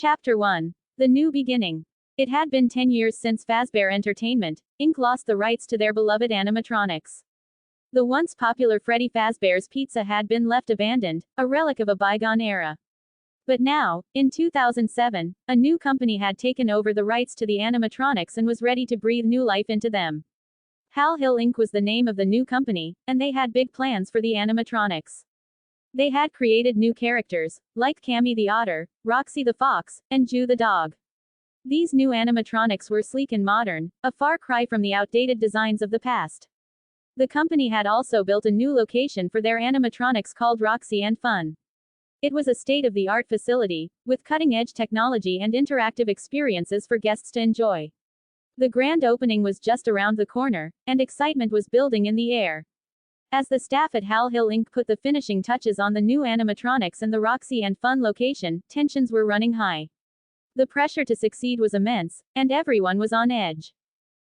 Chapter 1. The New Beginning. It had been 10 years since Fazbear Entertainment, Inc. lost the rights to their beloved animatronics. The once popular Freddy Fazbear's Pizza had been left abandoned, a relic of a bygone era. But now, in 2007, a new company had taken over the rights to the animatronics and was ready to breathe new life into them. Hal Hill Inc. was the name of the new company, and they had big plans for the animatronics. They had created new characters, like Cammy the Otter, Roxy the Fox, and Ju the Dog. These new animatronics were sleek and modern, a far cry from the outdated designs of the past. The company had also built a new location for their animatronics called Roxy and Fun. It was a state-of-the-art facility, with cutting-edge technology and interactive experiences for guests to enjoy. The grand opening was just around the corner, and excitement was building in the air. As the staff at Hal Hill Inc. put the finishing touches on the new animatronics and the Roxy and Fun location, tensions were running high. The pressure to succeed was immense, and everyone was on edge.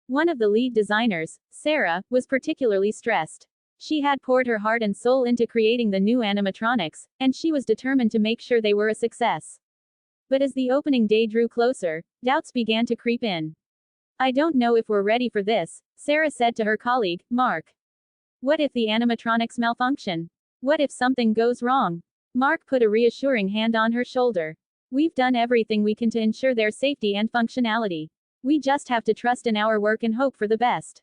One of the lead designers, Sarah, was particularly stressed. She had poured her heart and soul into creating the new animatronics, and she was determined to make sure they were a success. But as the opening day drew closer, doubts began to creep in. "I don't know if we're ready for this," Sarah said to her colleague, Mark. "What if the animatronics malfunction? What if something goes wrong?" Mark put a reassuring hand on her shoulder. "We've done everything we can to ensure their safety and functionality. We just have to trust in our work and hope for the best."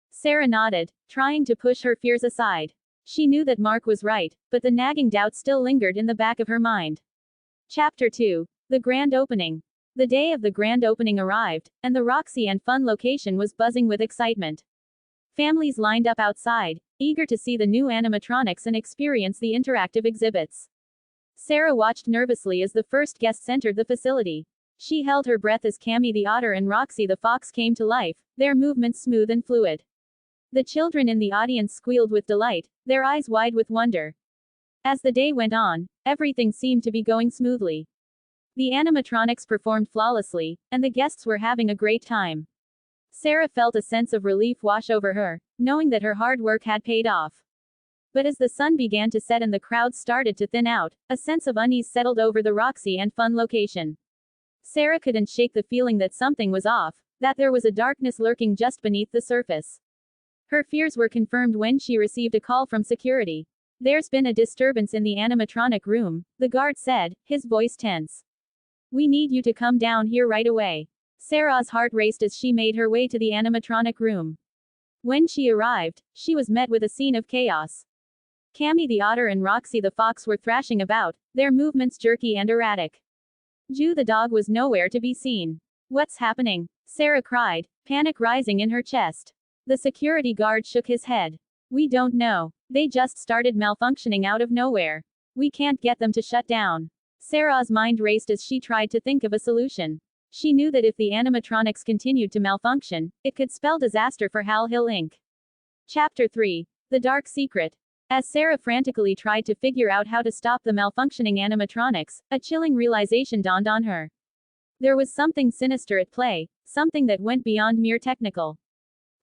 Sarah nodded, trying to push her fears aside. She knew that Mark was right, but the nagging doubt still lingered in the back of her mind. Chapter 2. The Grand Opening. The day of the grand opening arrived, and the Roxy and Fun location was buzzing with excitement. Families lined up outside, eager to see the new animatronics and experience the interactive exhibits. Sarah watched nervously as the first guests entered the facility. She held her breath as Cammy the Otter and Roxy the Fox came to life, their movements smooth and fluid. The children in the audience squealed with delight, their eyes wide with wonder. As the day went on, everything seemed to be going smoothly. The animatronics performed flawlessly, and the guests were having a great time. Sarah felt a sense of relief wash over her, knowing that her hard work had paid off. But as the sun began to set and the crowd started to thin out, a sense of unease settled over the Roxy and Fun location. Sarah couldn't shake the feeling that something was off, that there was a darkness lurking just beneath the surface. Her fears were confirmed when she received a call from security. "There's been a disturbance in the animatronic room," the guard said, his voice tense. "We need you to come down here right away." Sarah's heart raced as she made her way to the animatronic room. When she arrived, she was met with a scene of chaos. Cammy the Otter and Roxy the Fox were thrashing about, their movements jerky and erratic. Ju the Dog was nowhere to be seen. "What's happening?" Sarah cried, panic rising in her chest. The security guard shook his head. "We don't know. They just started malfunctioning out of nowhere. We can't get them to shut down." Sarah's mind raced as she tried to think of a solution. She knew that if the animatronics continued to malfunction, it could spell disaster for Hal Hill Inc. Chapter 3. The Dark Secret. As Sarah frantically tried to figure out how to stop the malfunctioning animatronics, a chilling realization dawned on her. There was something sinister at play, something that went beyond mere technical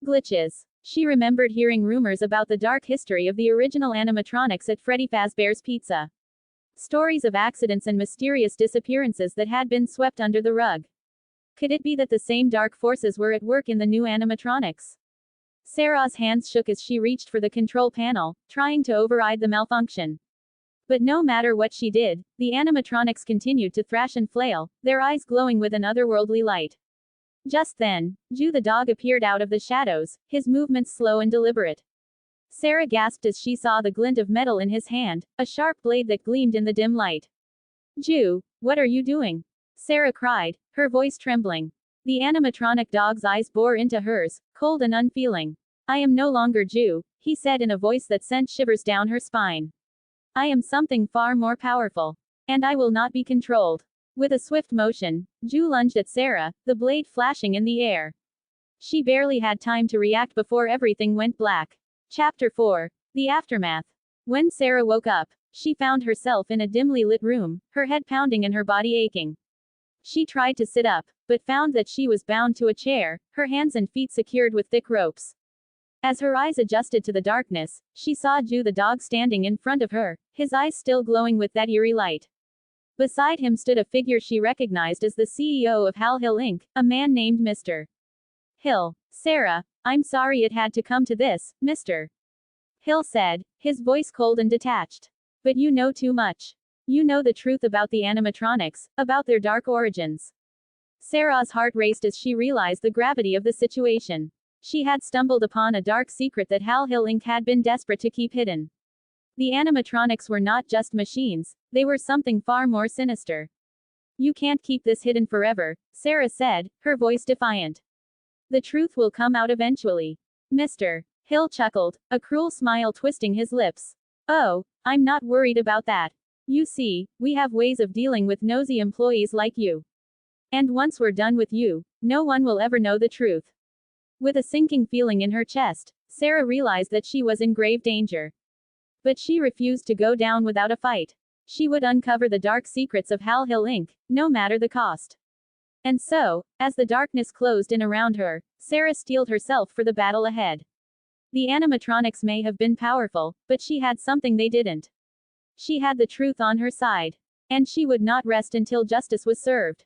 glitches. She remembered hearing rumors about the dark history of the original animatronics at Freddy Fazbear's Pizza. Stories of accidents and mysterious disappearances that had been swept under the rug. Could it be that the same dark forces were at work in the new animatronics? Sarah's hands shook as she reached for the control panel, trying to override the malfunction. But no matter what she did, the animatronics continued to thrash and flail, their eyes glowing with an otherworldly light. Just then, Ju the Dog appeared out of the shadows, his movements slow and deliberate. Sarah gasped as she saw the glint of metal in his hand, a sharp blade that gleamed in the dim light. "Ju, what are you doing?" Sarah cried, her voice trembling. The animatronic dog's eyes bore into hers, cold and unfeeling. "I am no longer Ju," he said in a voice that sent shivers down her spine. "I am something far more powerful. And I will not be controlled." With a swift motion, Ju lunged at Sarah, the blade flashing in the air. She barely had time to react before everything went black. Chapter 4. The Aftermath. When Sarah woke up, she found herself in a dimly lit room, her head pounding and her body aching. She tried to sit up, but found that she was bound to a chair, her hands and feet secured with thick ropes. As her eyes adjusted to the darkness, she saw Ju the Dog standing in front of her, his eyes still glowing with that eerie light. Beside him stood a figure she recognized as the CEO of Hal Hill Inc., a man named Mr. Hill. Sarah, I'm sorry it had to come to this, Mr. Hill said, his voice cold and detached. But you know too much. You know the truth about the animatronics, about their dark origins. Sarah's heart raced as she realized the gravity of the situation. She had stumbled upon a dark secret that Hal Hill Inc. had been desperate to keep hidden. The animatronics were not just machines, they were something far more sinister. You can't keep this hidden forever, Sarah said, her voice defiant. The truth will come out eventually. Mr. Hill chuckled, a cruel smile twisting his lips. Oh, I'm not worried about that. You see, we have ways of dealing with nosy employees like you. And once we're done with you, no one will ever know the truth. With a sinking feeling in her chest, Sarah realized that she was in grave danger. But she refused to go down without a fight. She would uncover the dark secrets of Hal Hill Inc., no matter the cost. And so, as the darkness closed in around her, Sarah steeled herself for the battle ahead. The animatronics may have been powerful, but she had something they didn't. She had the truth on her side. And she would not rest until justice was served.